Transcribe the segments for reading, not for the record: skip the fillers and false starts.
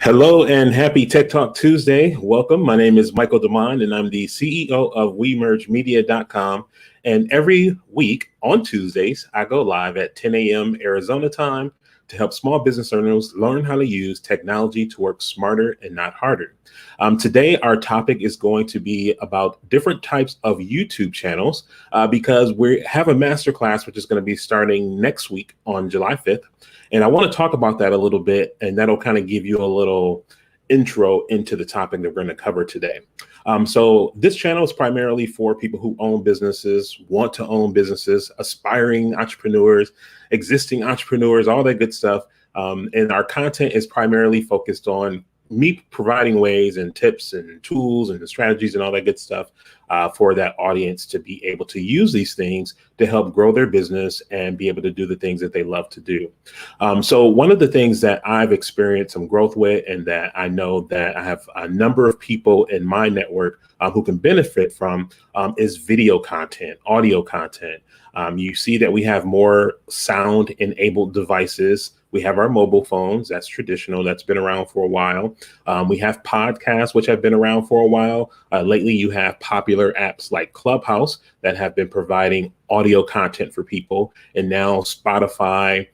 Hello and happy Tech Talk Tuesday. Welcome. My name is Michael DeMond and I'm the CEO of WeMergeMedia.com. And every week on Tuesdays, I go live at 10 a.m. Arizona time to help small business owners learn how to use technology to work smarter and not harder. Today, our topic is going to be about different types of YouTube channels because we have a masterclass, which is going to be starting next week on July 5th. And I want to talk about that a little bit, and that'll kind of give you a little intro into the topic that we're going to cover today. So this channel is primarily for people who own businesses, want to own businesses, aspiring entrepreneurs, existing entrepreneurs, all that good stuff. And our content is primarily focused on me providing ways and tips and tools and strategies and all that good stuff for that audience to be able to use these things to help grow their business and be able to do the things that they love to do. So one of the things that I've experienced some growth with, and that I know that I have a number of people in my network who can benefit from is video content, audio content. You see that we have more sound enabled devices. We have our mobile phones. That's traditional. That's been around for a while. We have podcasts, which have been around for a while. Lately, you have popular apps like Clubhouse that have been providing audio content for people. And now Spotify,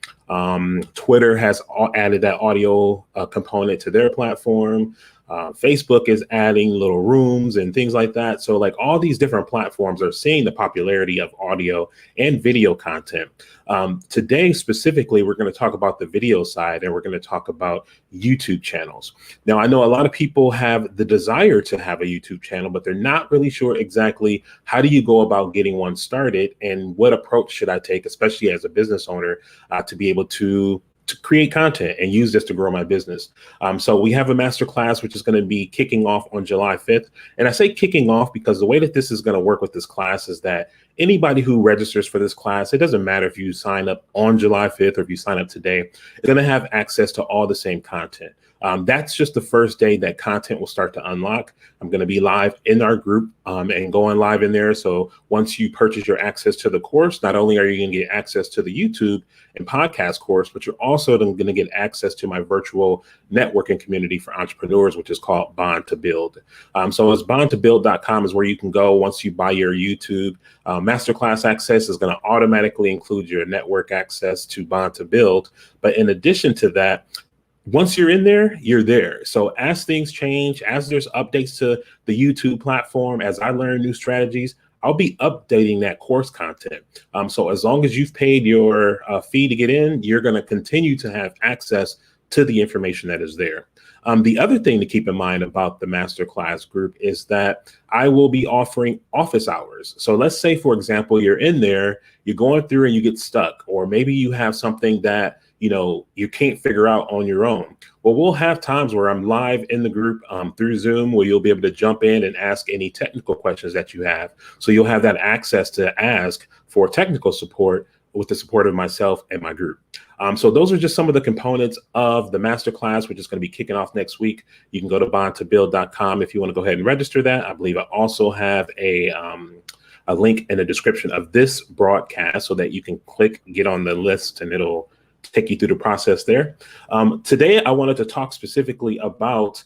Twitter has added that audio component to their platform. Facebook is adding little rooms and things like that. So like all these different platforms are seeing the popularity of audio and video content. Today, specifically, we're going to talk about the video side, and we're going to talk about YouTube channels. Now, I know a lot of people have the desire to have a YouTube channel, but they're not really sure exactly how do you go about getting one started and what approach should I take, especially as a business owner, to be able to create content and use this to grow my business. So we have a masterclass, which is going to be kicking off on July 5th. And I say kicking off because the way that this is going to work with this class is that anybody who registers for this class, it doesn't matter if you sign up on July 5th or if you sign up today, it's going to have access to all the same content. That's just the first day that content will start to unlock. I'm going to be live in our group and going live in there. So once you purchase your access to the course, not only are you going to get access to the YouTube and podcast course, but you're also going to get access to my virtual networking community for entrepreneurs, which is called Bond to Build. So it's bondtobuild.com is where you can go once you buy your YouTube masterclass access. Is going to automatically include your network access to Bond to Build. But in addition to that, once you're in there, you're there. So as things change, as there's updates to the YouTube platform, as I learn new strategies, I'll be updating that course content. So as long as you've paid your fee to get in, you're going to continue to have access to the information that is there. The other thing to keep in mind about the masterclass group is that I will be offering office hours. So let's say, for example, you're in there, you're going through and you get stuck, or maybe you have something that you can't figure out on your own. Well, we'll have times where I'm live in the group through Zoom, where you'll be able to jump in and ask any technical questions that you have. So you'll have that access to ask for technical support with the support of myself and my group. So those are just some of the components of the masterclass, which is going to be kicking off next week. You can go to bondtobuild.com if you want to go ahead and register that. I believe I also have a link in the description of this broadcast so that you can get on the list and it'll take you through the process there. Today, I wanted to talk specifically about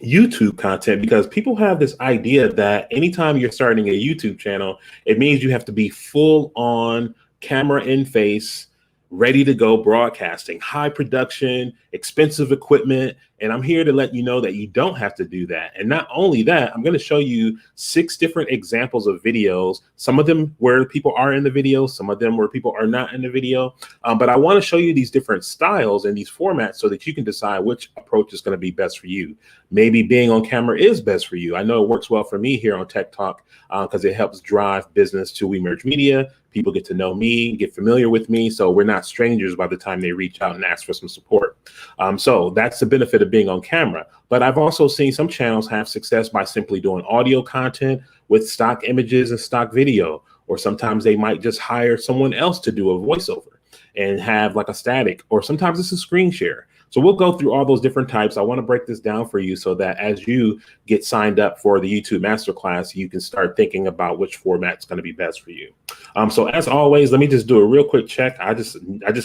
YouTube content, because people have this idea that anytime you're starting a YouTube channel, it means you have to be full on camera in face, ready to go broadcasting, high production, expensive equipment. And I'm here to let you know that you don't have to do that. And not only that, I'm going to show you 6 different examples of videos, some of them where people are in the video, some of them where people are not in the video. But I want to show you these different styles and these formats so that you can decide which approach is going to be best for you. Maybe being on camera is best for you. I know it works well for me here on Tech Talk because it helps drive business to WeMerge Media. People get to know me, get familiar with me, so we're not strangers by the time they reach out and ask for some support. So that's the benefit of being on camera. But I've also seen some channels have success by simply doing audio content with stock images and stock video, or sometimes they might just hire someone else to do a voiceover and have like a static, or sometimes it's a screen share. So we'll go through all those different types. I want to break this down for you so that as you get signed up for the YouTube Masterclass, you can start thinking about which format's going to be best for you. So as always, let me just do a real quick check. I just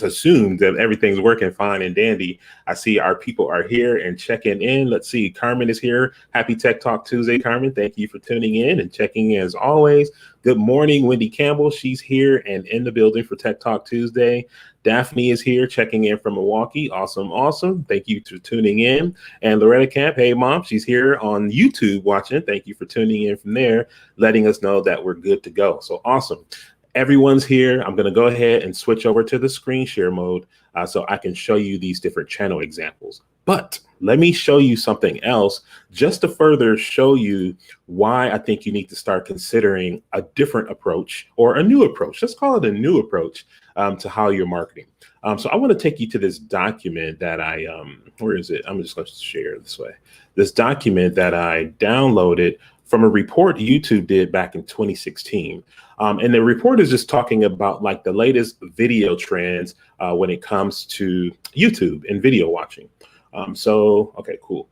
assumed that everything's working fine and dandy. I see our people are here and checking in. Let's see, Carmen is here. Happy Tech Talk Tuesday, Carmen. Thank you for tuning in and checking in as always. Good morning, Wendy Campbell. She's here and in the building for Tech Talk Tuesday. Daphne is here checking in from Milwaukee. Awesome, awesome. Thank you for tuning in. And Loretta Camp, hey mom, she's here on YouTube watching. Thank you for tuning in from there, letting us know that we're good to go. So awesome. Everyone's here. I'm going to go ahead and switch over to the screen share mode so I can show you these different channel examples. But let me show you something else just to further show you why I think you need to start considering a different approach or a new approach. Let's call it a new approach to how you're marketing. So I want to take you to this document that I, where is it? I'm just going to share it this way. This document that I downloaded from a report YouTube did back in 2016. And the report is just talking about like the latest video trends when it comes to YouTube and video watching. Okay, cool.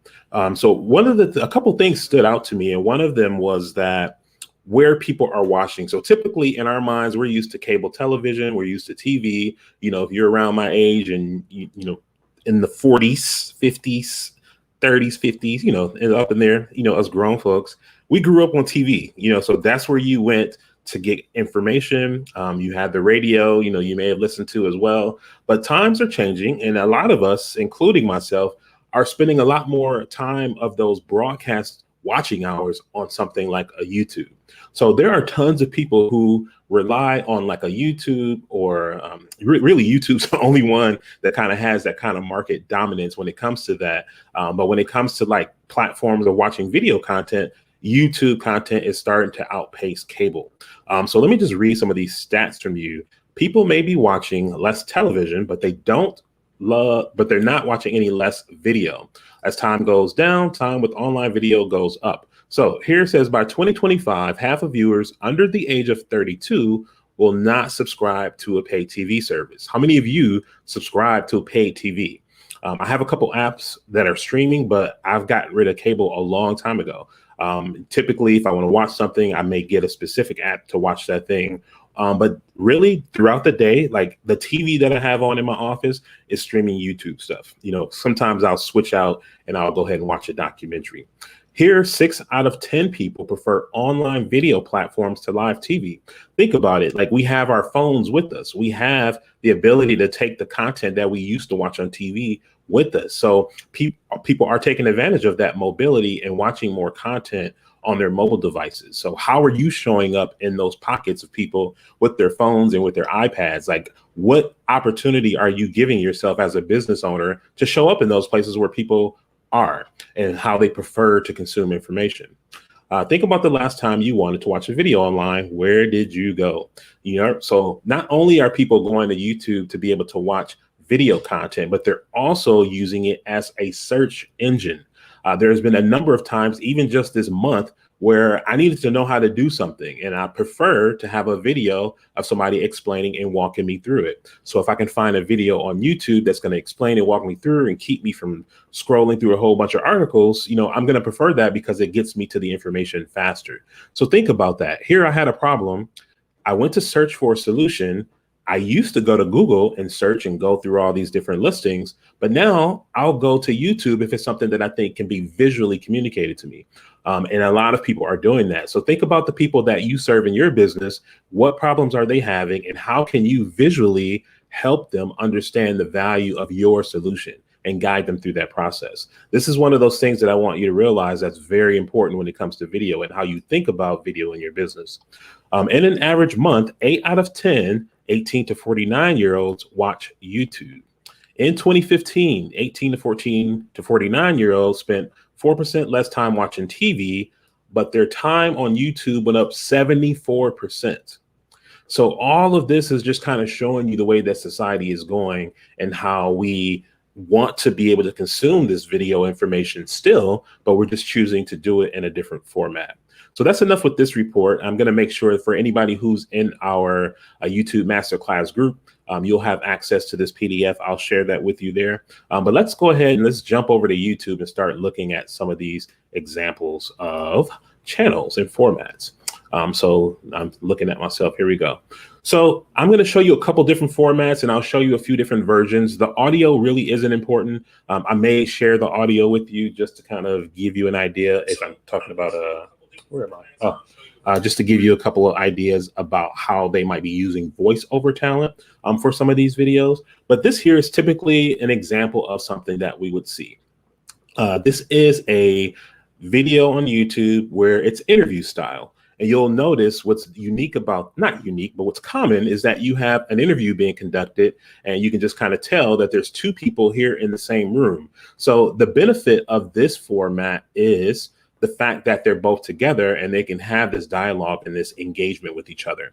So a couple things stood out to me, and one of them was that where people are watching. So typically in our minds, we're used to cable television, we're used to TV. You know, if you're around my age and you know, in the 40s, 50s, 30s, 50s, you know, and up in there, you know, us grown folks, we grew up on TV, you know, so that's where you went to get information. You had the radio, you know, you may have listened to as well, but times are changing. And a lot of us, including myself, are spending a lot more time of those broadcast watching hours on something like a YouTube. So there are tons of people who rely on like a YouTube or really YouTube's the only one that kind of has that kind of market dominance when it comes to that. But when it comes to like platforms of watching video content, YouTube content is starting to outpace cable. So let me just read some of these stats from you. People may be watching less television, but they're not watching any less video. As time goes down, time with online video goes up. So here it says by 2025, half of viewers under the age of 32 will not subscribe to a paid TV service. How many of you subscribe to a paid TV? I have a couple apps that are streaming, but I've gotten rid of cable a long time ago. Typically, if I want to watch something, I may get a specific app to watch that thing. But really throughout the day, like the TV that I have on in my office is streaming YouTube stuff. You know, sometimes I'll switch out and I'll go ahead and watch a documentary. Here, 6 out of 10 people prefer online video platforms to live TV. Think about it. Like we have our phones with us. We have the ability to take the content that we used to watch on TV with us. So people are taking advantage of that mobility and watching more content on their mobile devices. So how are you showing up in those pockets of people with their phones and with their iPads? Like what opportunity are you giving yourself as a business owner to show up in those places where people are and how they prefer to consume information? Think about the last time you wanted to watch a video online. Where did you go? You know, so not only are people going to YouTube to be able to watch video content, but they're also using it as a search engine. There's been a number of times, even just this month, where I needed to know how to do something, and I prefer to have a video of somebody explaining and walking me through it. So if I can find a video on YouTube that's going to explain and walk me through and keep me from scrolling through a whole bunch of articles, you know, I'm going to prefer that because it gets me to the information faster. So think about that. Here I had a problem. I went to search for a solution. I used to go to Google and search and go through all these different listings, but now I'll go to YouTube if it's something that I think can be visually communicated to me. And a lot of people are doing that. So think about the people that you serve in your business. What problems are they having and how can you visually help them understand the value of your solution and guide them through that process. This is one of those things that I want you to realize that's very important when it comes to video and how you think about video in your business. In an average month, 8 out of 10 18 to 49-year-olds watch YouTube. In 2015, 18 to 14 to 49-year-olds spent 4% less time watching TV, but their time on YouTube went up 74%. So all of this is just kind of showing you the way that society is going and how we want to be able to consume this video information still, but we're just choosing to do it in a different format. So that's enough with this report. I'm going to make sure for anybody who's in our YouTube Masterclass group, you'll have access to this PDF. I'll share that with you there. But let's go ahead and let's jump over to YouTube and start looking at some of these examples of channels and formats. So I'm looking at myself. Here we go. So I'm going to show you a couple different formats and I'll show you a few different versions. The audio really isn't important. I may share the audio with you just to kind of give you an idea if I'm talking about where am I? Oh, just to give you a couple of ideas about how they might be using voiceover talent for some of these videos. But this here is typically an example of something that we would see. This is a video on YouTube where it's interview style. And you'll notice what's unique about, not unique, but what's common is that you have an interview being conducted and you can just kind of tell that there's two people here in the same room. So the benefit of this format is the fact that they're both together and they can have this dialogue and this engagement with each other.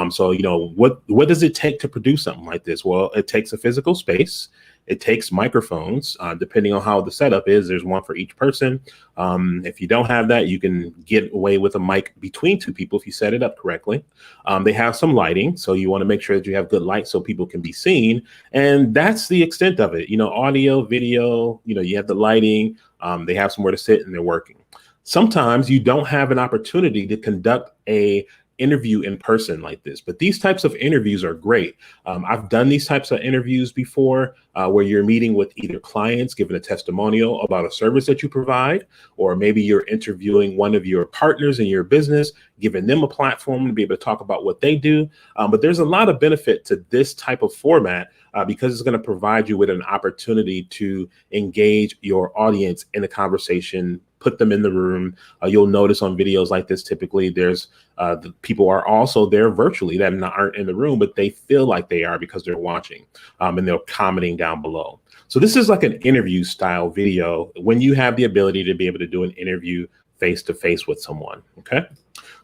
So, you know, what does it take to produce something like this? Well, it takes a physical space. It takes microphones, depending on how the setup is. There's one for each person. If you don't have that, you can get away with a mic between two people if you set it up correctly. They have some lighting, so you want to make sure that you have good light so people can be seen. And that's the extent of it. You know, audio, video, you know, you have the lighting, they have somewhere to sit and they're working. Sometimes you don't have an opportunity to conduct a interview in person like this, but these types of interviews are great. I've done these types of interviews before where you're meeting with either clients, giving a testimonial about a service that you provide, or maybe you're interviewing one of your partners in your business, giving them a platform to be able to talk about what they do. But there's a lot of benefit to this type of format because it's going to provide you with an opportunity to engage your audience in a conversation, put them in the room. You'll notice on videos like this, typically there's the people are also there virtually that aren't in the room, but they feel like they are because they're watching and they're commenting down below. So this is like an interview style video when you have the ability to be able to do an interview face to face with someone. Okay.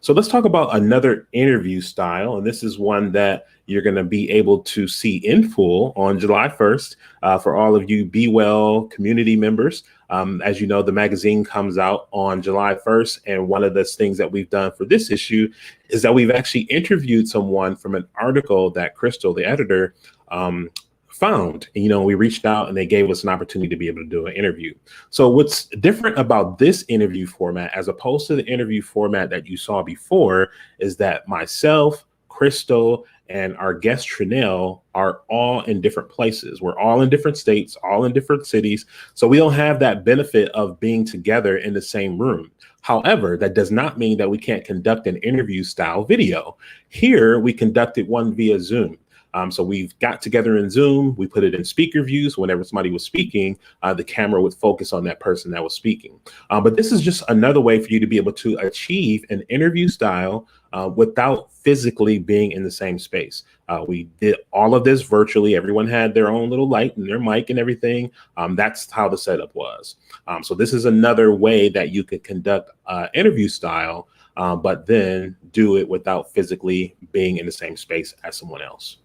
So let's talk about another interview style. And this is one that you're going to be able to see in full on July 1st for all of you Be Well community members. As you know, the magazine comes out on July 1st. And one of the things that we've done for this issue is that we've actually interviewed someone from an article that Crystal, the editor, found. And, you know, we reached out and they gave us an opportunity to be able to do an interview. So what's different about this interview format as opposed to the interview format that you saw before is that myself, Crystal, and our guest Trinell are all in different places. We're all in different states, all in different cities. So we don't have that benefit of being together in the same room. However, that does not mean that we can't conduct an interview style video. Here, we conducted one via Zoom. So we've got together in Zoom, we put it in speaker views. Whenever somebody was speaking, the camera would focus on that person that was speaking. But this is just another way for you to be able to achieve an interview style without physically being in the same space. We did all of this virtually. Everyone had their own little light and their mic and everything. That's how the setup was. So this is another way that you could conduct interview style, but then do it without physically being in the same space as someone else.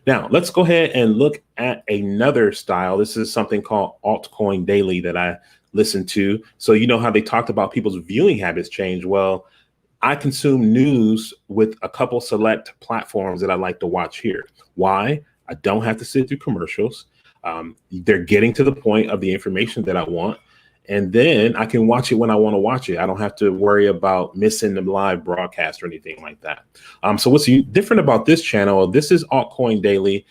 Now, let's go ahead and look at another style. This is something called Altcoin Daily that I listen to. So you know how they talked about people's viewing habits change. Well, I consume news with a couple select platforms that I like to watch here. Why? I don't have to sit through commercials. They're getting to the point of the information that I want. And then I can watch it when I want to watch it. I don't have to worry about missing the live broadcast or anything like that. So what's different about this channel? This is Altcoin Daily.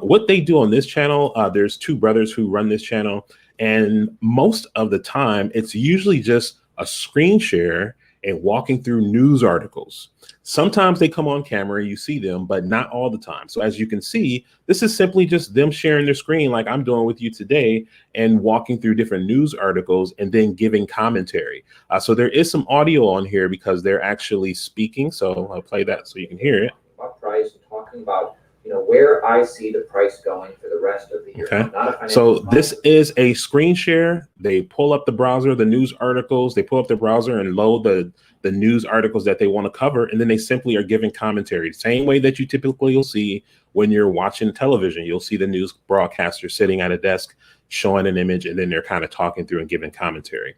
What they do on this channel, there's two brothers who run this channel. And most of the time, it's usually just a screen share and walking through news articles. Sometimes they come on camera, you see them, but not all the time. So as you can see, this is simply just them sharing their screen like I'm doing with you today and walking through different news articles and then giving commentary. So there is some audio on here because they're actually speaking. So I'll play that so you can hear it. About price, talking about where I see the price going for the rest of the year. Okay. So this is a screen share. They pull up the browser, the news articles, they pull up the browser and load the news articles that they want to cover. And then they simply are giving commentary, the same way that you typically will see when you're watching television. You'll see the news broadcaster sitting at a desk showing an image, and then they're kind of talking through and giving commentary.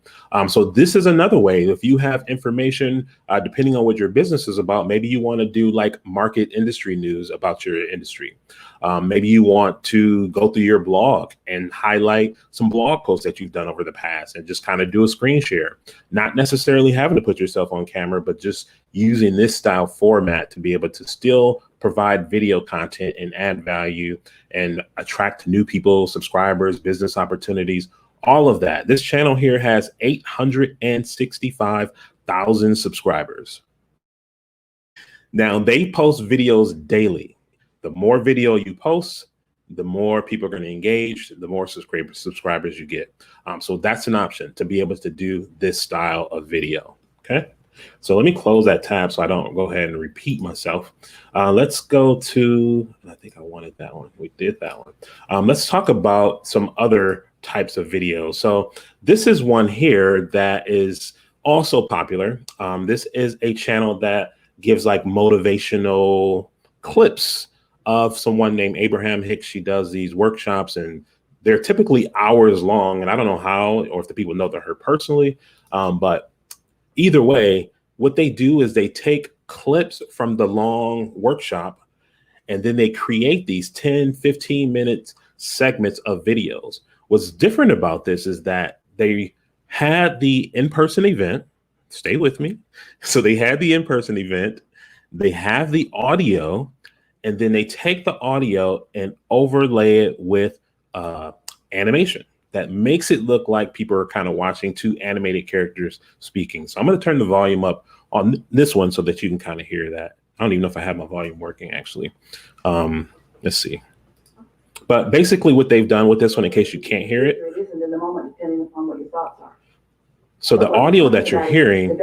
So this is another way. If you have information, depending on what your business is about, maybe you want to do like market industry news about your industry. Maybe you want to go through your blog and highlight some blog posts that you've done over the past and just kind of do a screen share, not necessarily having to put yourself on camera, but just using this style format to be able to still provide video content and add value and attract new people, subscribers, business opportunities, all of that. This channel here has 865,000 subscribers. Now they post videos daily. The more video you post, the more people are going to engage, the more subscribers you get. So that's an option to be able to do this style of video. Okay. So let me close that tab so I don't go ahead and repeat myself. Let's go to, I think I wanted that one. We did that one. Let's talk about some other types of videos. So this is one here that is also popular. This is a channel that gives like motivational clips of someone named Abraham Hicks. She does these workshops and they're typically hours long. And I don't know how, or if the people know her personally, but either way, what they do is they take clips from the long workshop and then they create these 10, 15 minute segments of videos. What's different about this is that they had the in-person event. Stay with me. So they had the in-person event, they have the audio, and then they take the audio and overlay it with animation that makes it look like people are kind of watching two animated characters speaking. So I'm going to turn the volume up on this one so that you can kind of hear that. I don't even know if I have my volume working, actually. Let's see. But basically what they've done with this one, in case you can't hear it. So the audio that you're hearing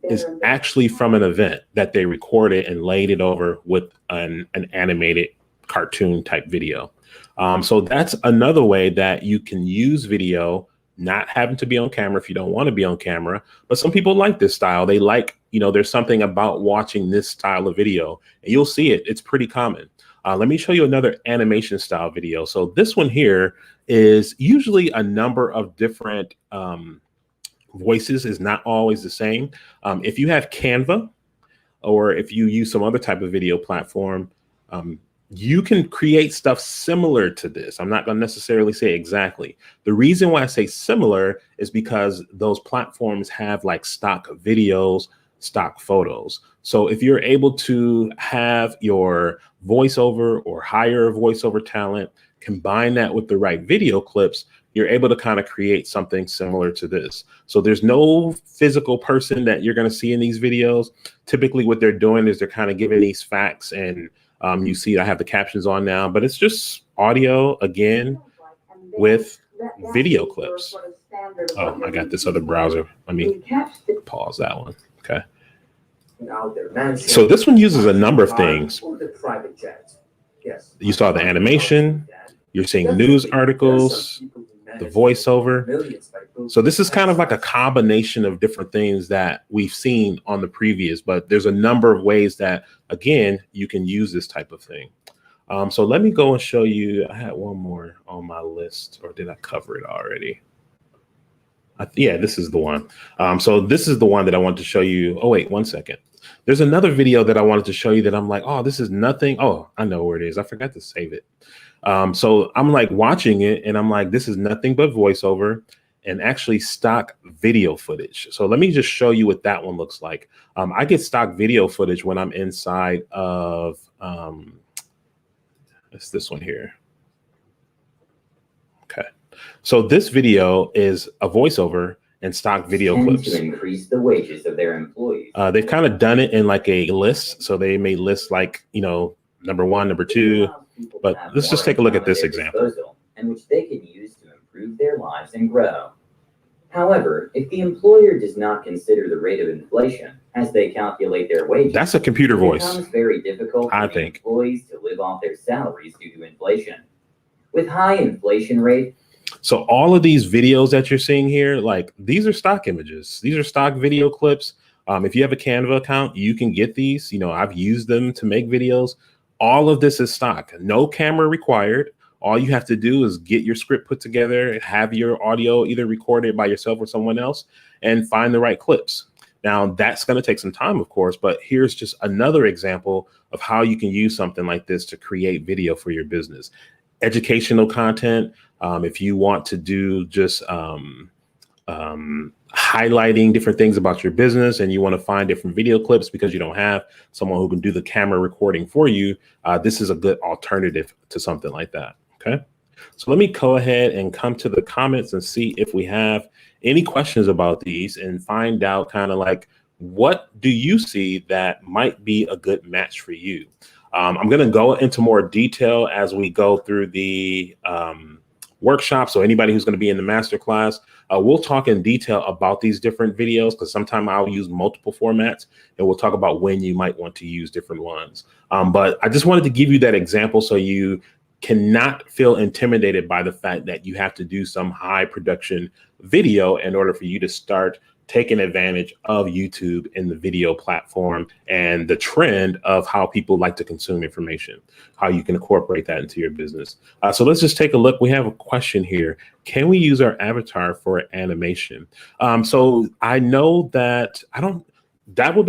is actually from an event that they recorded and laid it over with an animated cartoon type video. So that's another way that you can use video, not having to be on camera if you don't want to be on camera. But some people like this style. They like, there's something about watching this style of video, and you'll see it. It's pretty common. Let me show you another animation style video. So this one here is usually a number of different voices, is not always the same. If you have Canva, or if you use some other type of video platform, you can create stuff similar to this. I'm not going to necessarily say exactly. The reason why I say similar is because those platforms have like stock videos, stock photos. So if you're able to have your voiceover or hire voiceover talent, combine that with the right video clips, you're able to kind of create something similar to this. So there's no physical person that you're going to see in these videos. Typically what they're doing is they're kind of giving these facts, and you see I have the captions on now, but it's just audio again with video clips. Oh, I got this other browser. Let me pause that one. Okay. So this one uses a number of things. You saw the animation, you're seeing news articles, the voiceover. So this is kind of like a combination of different things that we've seen on the previous, but there's a number of ways that, again, you can use this type of thing. So let me go and show you. I had one more on my list, or did I cover it already? Yeah, this is the one. So this is the one that I want to show you. Oh, wait, 1 second. There's another video that I wanted to show you that I'm like, oh, this is nothing. Oh, I know where it is. I forgot to save it. So I'm like watching it and I'm like, this is nothing but voiceover and actually stock video footage. So let me just show you what that one looks like. I get stock video footage when I'm inside of, it's this one here. Okay. So this video is a voiceover and stock video tend clips. to increase the wages of their employees. They've kind of done it in like a list. So they may list like, number one, number two, but let's just take a look at this example. And which they can use to improve their lives and grow. However, if the employer does not consider the rate of inflation as they calculate their wages, that's a computer voice. It becomes very difficult for the employees to live off their salaries due to inflation. With high inflation rate. So all of these videos that you're seeing here, like these are stock images. These are stock video clips. If you have a Canva account, you can get these. I've used them to make videos. All of this is stock. No camera required. All you have to do is get your script put together, have your audio either recorded by yourself or someone else, and find the right clips. Now, that's going to take some time, of course, but here's just another example of how you can use something like this to create video for your business. Educational content, if you want to do just highlighting different things about your business and you want to find different video clips because you don't have someone who can do the camera recording for you, this is a good alternative to something like that. Okay, so let me go ahead and come to the comments and see if we have any questions about these and find out kind of like, what do you see that might be a good match for you? I'm going to go into more detail as we go through the workshop. So anybody who's going to be in the masterclass, we'll talk in detail about these different videos because sometimes I'll use multiple formats and we'll talk about when you might want to use different ones. But I just wanted to give you that example so you cannot feel intimidated by the fact that you have to do some high production video in order for you to start taking advantage of YouTube in the video platform and the trend of how people like to consume information, how you can incorporate that into your business. So let's just take a look. We have a question here. Can we use our avatar for animation? So I know that that would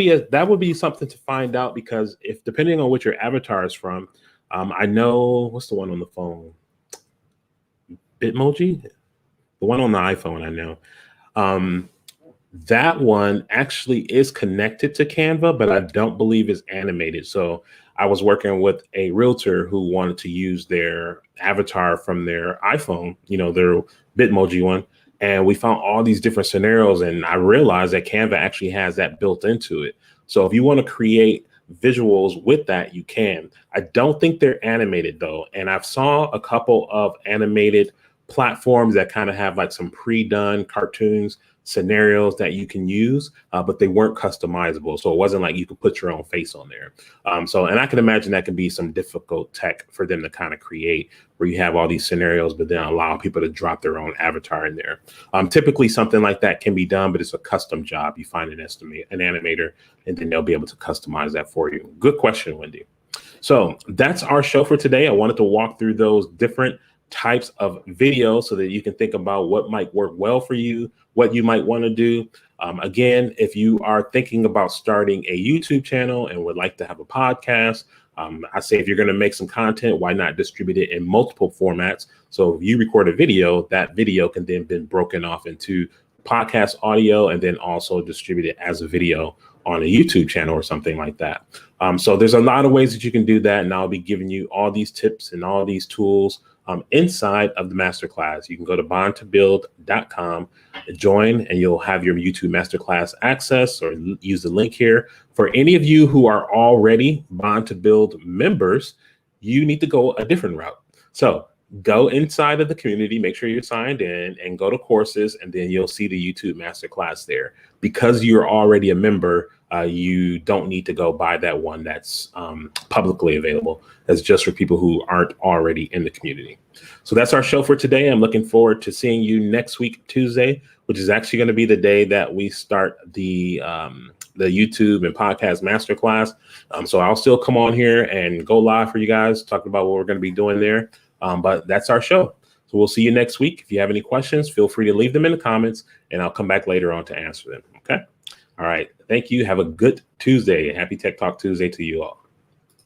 be something to find out, because if depending on what your avatar is from, I know, what's the one on the phone? Bitmoji? The one on the iPhone, I know. That one actually is connected to Canva, but I don't believe it's animated. So I was working with a realtor who wanted to use their avatar from their iPhone, their Bitmoji one. And we found all these different scenarios. And I realized that Canva actually has that built into it. So if you want to create visuals with that, you can. I don't think they're animated though. And I've saw a couple of animated platforms that kind of have like some pre-done cartoons, scenarios that you can use, but they weren't customizable. So it wasn't like you could put your own face on there. And I can imagine that can be some difficult tech for them to kind of create, where you have all these scenarios, but then allow people to drop their own avatar in there. Typically something like that can be done, but it's a custom job. You find an animator, and then they'll be able to customize that for you. Good question, Wendy. So that's our show for today. I wanted to walk through those different types of videos so that you can think about what might work well for you, what you might want to do. Again, if you are thinking about starting a YouTube channel and would like to have a podcast, I say if you're going to make some content, why not distribute it in multiple formats? So if you record a video, that video can then be broken off into podcast audio and then also distribute it as a video on a YouTube channel or something like that. So there's a lot of ways that you can do that. And I'll be giving you all these tips and all these tools inside of the masterclass. You can go to bondtobuild.com, join, and you'll have your YouTube masterclass access, or use the link here. For any of you who are already Bond to Build members, you need to go a different route. So go inside of the community, make sure you're signed in, and go to courses, and then you'll see the YouTube masterclass there. Because you're already a member, you don't need to go buy that one that's publicly available. That's just for people who aren't already in the community. So that's our show for today. I'm looking forward to seeing you next week, Tuesday, which is actually going to be the day that we start the YouTube and podcast masterclass. So I'll still come on here and go live for you guys, talking about what we're going to be doing there. But that's our show. So we'll see you next week. If you have any questions, feel free to leave them in the comments, and I'll come back later on to answer them. Okay. All right. Thank you. Have a good Tuesday. Happy Tech Talk Tuesday to you all.